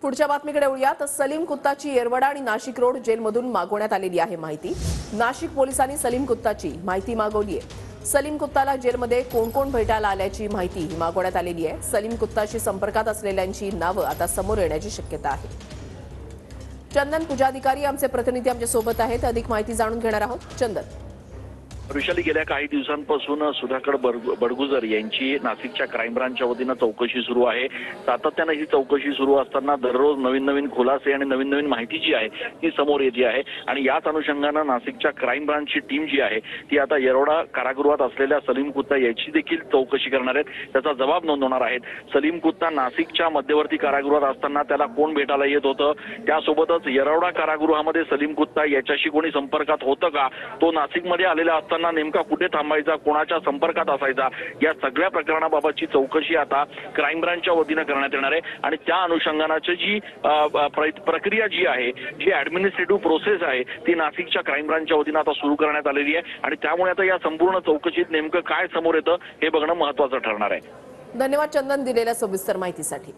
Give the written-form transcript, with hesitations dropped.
पुढच्या बातमीकडे वळूया तर सलीम कुत्ताची येरवडा आणि नाशिक रोड जेलमधून मागवण्यात आलेली आहे माहिती। नाशिक पोलिसांनी सलीम कुत्ताची माहिती मागवली आहे। सलीम कुत्ताला जेलमध्ये कोण कोण भेटायला आल्याची माहिती मागवण्यात आलेली आहे। सलीम कुत्ताशी संपर्कात असलेल्यांची नावं आता समोर येण्याची शक्यता आहे। चंदन पूजाधिकारी आमचे प्रतिनिधी आमच्या सोबत आहेत, अधिक माहिती जाणून घेणार आहोत। चंदन, वृषाली, गेल्या काही दिवसांपासून सुधाकर बडगुजर यांची नाशिकच्या क्राईम ब्रांचच्या वतीनं चौकशी सुरू आहे। सातत्यानं ही चौकशी सुरू असताना दररोज नवीन नवीन खुलासे आणि नवीन नवीन माहिती जी आहे ती समोर येते आहे आणि याच अनुषंगानं नाशिकच्या क्राईम ब्रांचची टीम जी आहे ती आता येरवडा कारागृहात असलेल्या सलीम कुत्ता याची देखील चौकशी करणार आहेत, त्याचा जबाब नोंदवणार आहेत। सलीम कुत्ता नाशिकच्या मध्यवर्ती कारागृहात असताना त्याला कोण भेटायला येत होतं, त्यासोबतच येरवडा कारागृहामध्ये सलीम कुत्ता याच्याशी कोणी संपर्कात होतं का, तो नाशिकमध्ये आलेला असताना नेमका कुठे थांबायचा, कोणाच्या संपर्कात असायचा, या सगळ्या प्रकरणाबाबतची चौकशी आता क्राईम ब्रांचच्या वतीनं करण्यात येणार आहे। आणि त्या अनुषंगानाची जी प्रक्रिया जी आहे, जी ऍडमिनिस्ट्रेटिव्ह प्रोसेस आहे, ती नाशिकच्या क्राईम ब्रांचच्या वतीनं आता सुरू करण्यात आलेली आहे आणि त्यामुळे आता या संपूर्ण चौकशीत नेमकं काय समोर येतं हे बघणं महत्त्वाचं ठरणार आहे। धन्यवाद चंदन दिलेल्या सविस्तर माहितीसाठी।